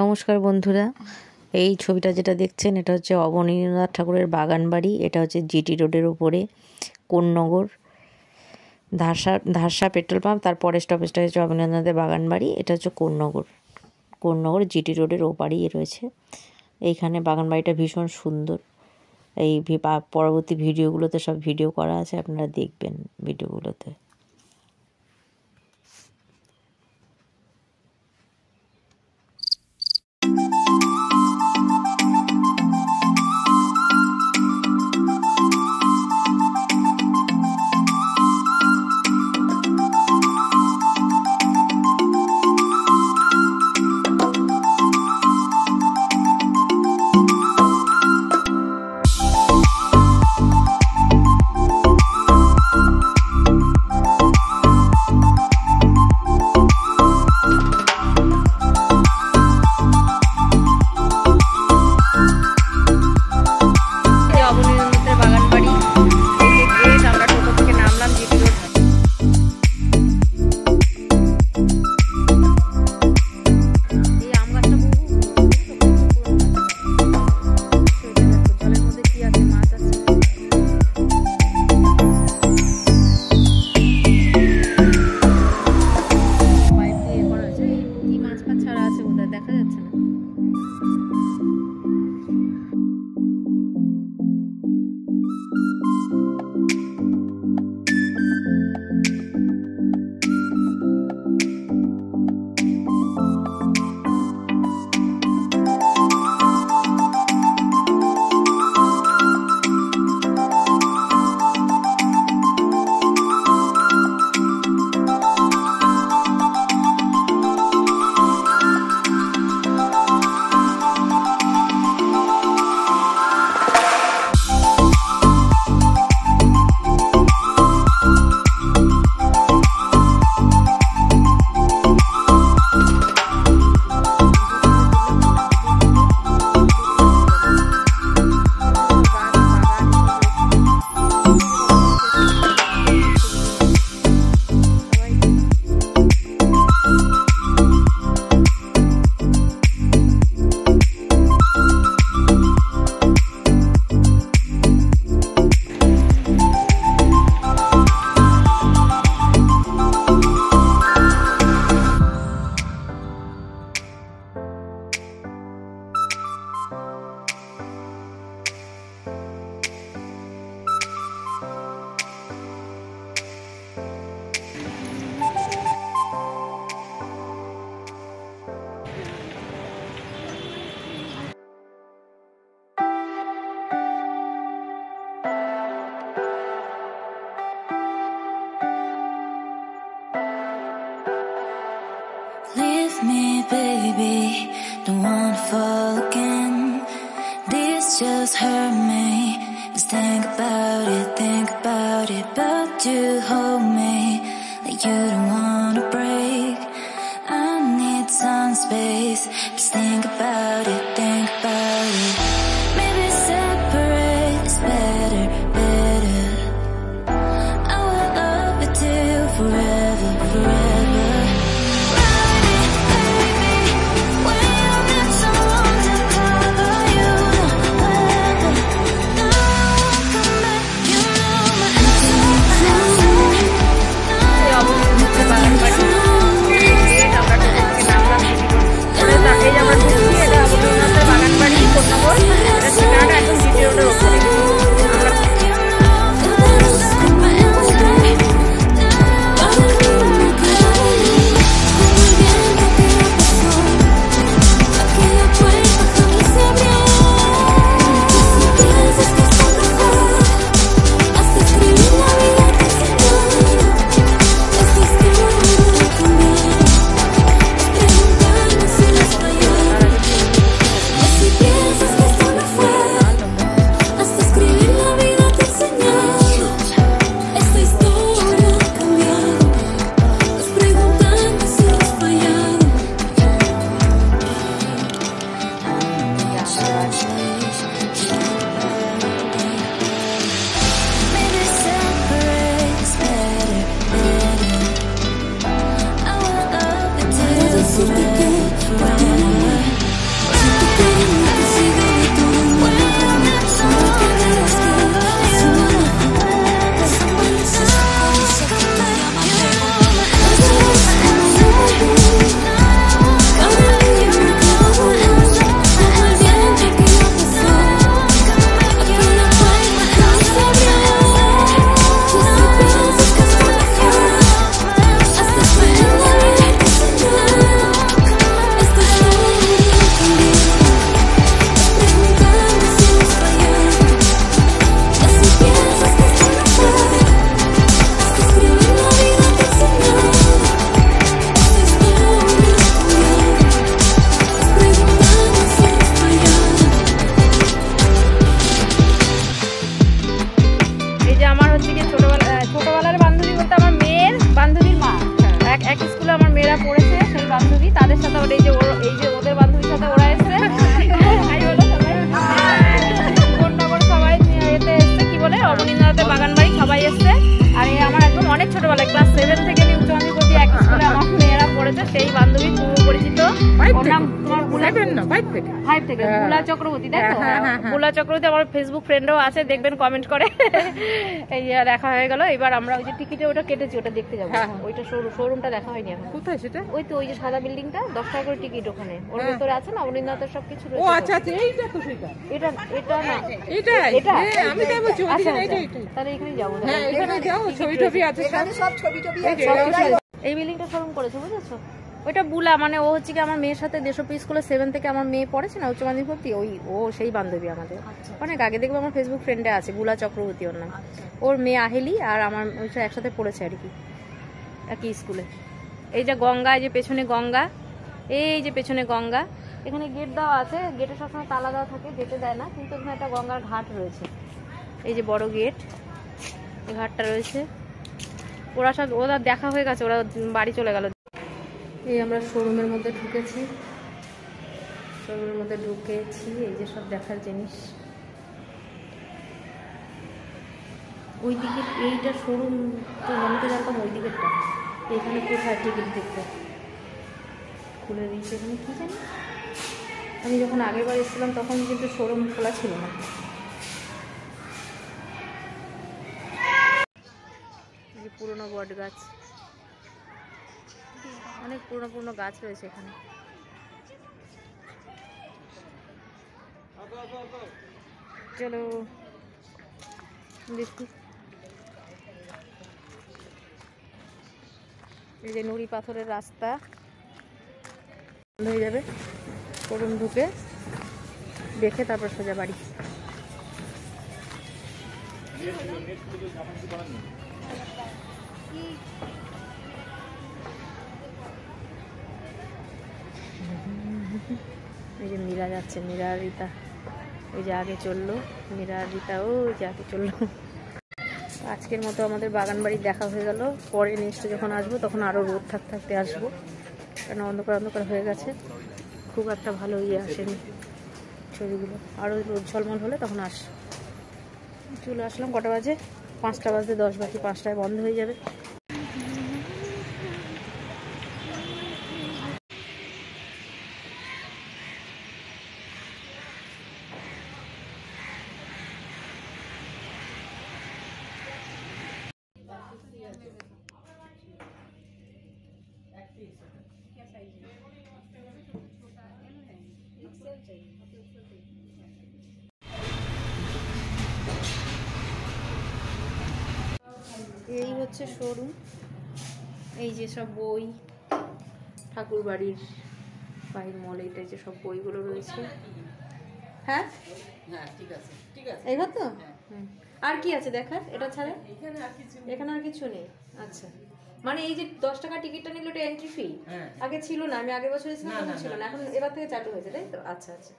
নমস্কার বন্ধুরা, এই ছবিটা যেটা দেখছেন এটা হচ্ছে অবনীন্দ্রনাথ ঠাকুরের বাগান বাড়ি। এটা হচ্ছে জিটি রোডের উপরে কোন্নগর ধারসা পেট্রোল পাম্প, তারপরে স্টপেজটা হচ্ছে অবনীন্দ্রনাথের বাগান বাড়ি। এটা হচ্ছে কোন্নগর জিটি রোডের ওপারেই রয়েছে। এইখানে বাগান বাড়িটা ভীষণ সুন্দর। এই পরবর্তী ভিডিওগুলোতে সব ভিডিও করা আছে, আপনারা দেখবেন ভিডিওগুলোতে। Leave me, baby, don't wanna fall again. This just hurt me. Just think about it, but you hold me like you don't wanna break. I need some space. Just think about it. Maybe separate is better. I will love you till forever. এই আমার ওর নাম তোমার বুলা, 5 থেকে বুলা চক্রবর্তী, তাই তো? বুলা চক্রবর্তী আমার ফেসবুক ফ্রেন্ডও আছে, দেখবেন কমেন্ট করে। এই দেখা হয়ে গেল। এবার আমরা ওই যে টিকিটে ওটা কেটেছি, ওটা দেখতে যাবো। ওইটা শোরুমটা দেখা হয়নি এখন। কোথায় সেটা? ওই তো ওই যে সাদা বিল্ডিংটা, 10 টাকা করে টিকিট ওখানে। ওর ভেতরে আছে না অমরিন্দ্রনাথের সবকিছু রয়েছে। ও আচ্ছা আচ্ছা, এইটা তো সেটা। এটা না, এটা আমি তাই বলছি। তাহলে এখানেই যাবো। হ্যাঁ এখানে যাও, ছবি টবি আছে, এখানে সব ছবি টবি আছে। এই বিল্ডিংটা শোরুম করেছে, বুঝেছো? ওইটা বুলা, মানে ও হচ্ছে কি আমার মেয়ের সাথে দেশপ্রিয় স্কুলে 7 থেকে আমার মেয়ে পড়েছে না, উচ্চ মাধ্যমিক ভর্তি, ও সেই বান্ধবী আমাদের অনেক আগে। দেখবে আমার ফেসবুক ফ্রেন্ডে আছে, বুলা চক্রবর্তী ওর নাম। ওর মেয়ে আহেলি আর আমার একসাথে পড়েছে আর কি, একই স্কুলে। এই যে গঙ্গা, এই যে পেছনে গঙ্গা, এই যে পেছনে গঙ্গা। এখানে গেট দেওয়া আছে, গেটে সবসময় তালা দেওয়া থাকে, যেতে দেয় না, কিন্তু এখানে একটা গঙ্গার ঘাট রয়েছে। এই যে বড় গেট, এই ঘাটটা রয়েছে। ওরা দেখা হয়ে গেছে, ওরা বাড়ি চলে গেল। এই আমরা শোরুমের মধ্যে ঢুকেছি, এই যে সব দেখার জিনিস। ওই দিকে এইটা শোরুম তো আমি তো জানতাম ওই দিকেরটা। এখানে কোথায় টিকিট দেখতে খুলে দিয়েছে, এখানে কী জানি। আমি যখন আগের বার এসেছিলাম তখন কিন্তু শোরুম খোলা ছিল না। এই যে পুরোনো বট গাছ, অনেক পুরনো গাছ রয়েছে এখানে। চলো দেখি। এই যে নুড়ি পাথরের রাস্তা, বন্ধ হয়ে যাবে। শোরুম ঢুকে দেখে তারপর সোজা বাড়ি। এই যে মীরা যাচ্ছে, মীরা আর রীতা ওই যে আগে চললো, মীরা আর রীতা ওই যে আগে চললো। আজকের মতো আমাদের বাগান বাড়ি দেখা হয়ে গেল। পরে নেক্সট যখন আসবো তখন আরও রোদ থাকতে আসবো, কারণ অন্ধকার হয়ে গেছে, খুব একটা ভালো আসেনি ছবিগুলো। আরও রোদ ঝলমল হলে তখন চলে আসলাম। কটা বাজে? 5টা বাজতে 10 বাকি, 5টায় বন্ধ হয়ে যাবে। এই হচ্ছে শোরুম। এই যে সব বই, ঠাকুর বাড়ির বাহির মল, এইটাই যে সব বইগুলো রয়েছে। হ্যাঁ ঠিক আছে এই তো। আর কি আছে দেখার এটা ছাড়া? এখানে আর কিছু নেই। আচ্ছা, মানে এই যে 10 টাকা টিকিটটা নিল, এটা এন্ট্রি ফি? আগে ছিল না, আমি আগের বছর এসেছিলাম তখন ছিল না, এখন এবার থেকে চালু হয়েছে, তাই তো? আচ্ছা আচ্ছা।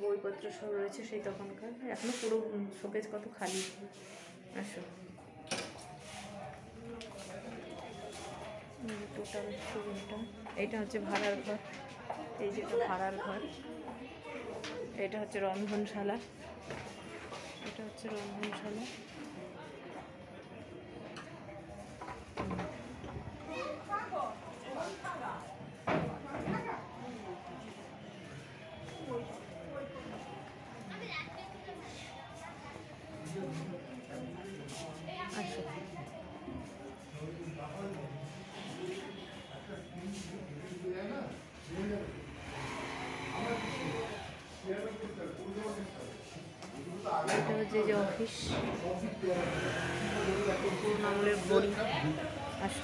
বইপত্র সব রয়েছে সেই তখনকার, এখনো পুরো শোকেস কত খালি। আসো, টোটাল শোরুমটা। এইটা হচ্ছে ভাড়ার ঘর, এই যে ভাড়ার ঘর। এটা হচ্ছে রন্ধনশালা, এটা হচ্ছে রন্ধনশালা। আসো, এটা হচ্ছে যে অফিস, পুরোনো আমলের ঘড়ি। আসো,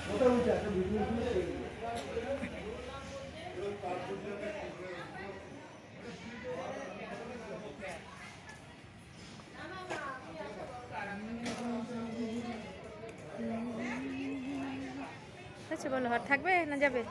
আচ্ছা বলো, আর থাকবে না যাবে?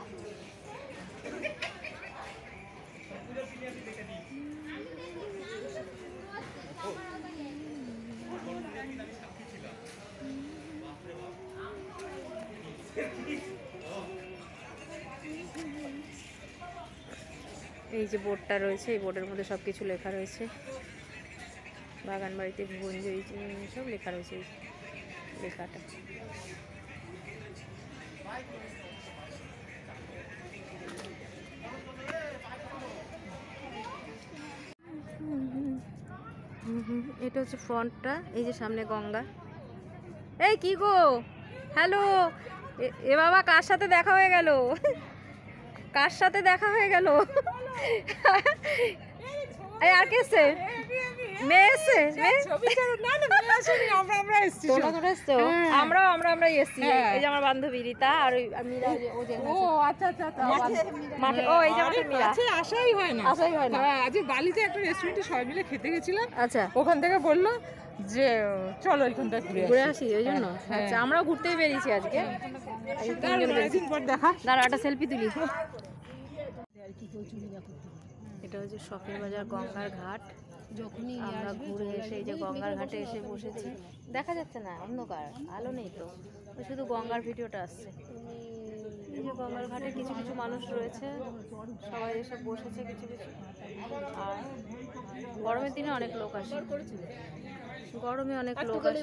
এই যে বোর্ডটা রয়েছে, এই বোর্ডের মধ্যে সব কিছু লেখা রয়েছে। বাগানবাড়িতে ভুবনজয়ী সব লেখা রয়েছে, এই লেখাটা। এটা হচ্ছে ফ্রন্টটা, এই যে সামনে গঙ্গা। এই কি গো, হ্যালো, এ বাবা কার সাথে দেখা হয়ে গেল, কার সাথে দেখা হয়ে গেল? এই আর কে এসছে? মেয়ে এসছে? আমরা এসছি। এই যে আমার বান্ধবী রীতা আর ওই মীরা। মাঠে ও এই যে আমাদের মীরা। আসাই হয় না। আজ বালিতে একটা রেস্টুরেন্টে সবাই মিলে খেতে গেছিলাম। আচ্ছা, ওখান থেকে বললো যে চলো এখানটা ঘুরে আসি, ওই জন্য। আচ্ছা, আমরাও ঘুরতেই বেরিয়েছি আজকে। দাঁড়া একটা সেলফি তুলি। এটা হচ্ছে শখের বাজার গঙ্গার ঘাট। যখনই আমরা ঘুরে এসে এই যে গঙ্গার ঘাটে এসে বসেছি, দেখা যাচ্ছে না, অন্ধকার, আলো নেই তো, শুধু গঙ্গার ভিডিওটা আসছে। এই যে গঙ্গার ঘাটে কিছু কিছু মানুষ রয়েছে, সবাই এসে বসেছে কিছু কিছু। আর গরমের দিনে অনেক লোক আসে, গরমে অনেক লোক আসে।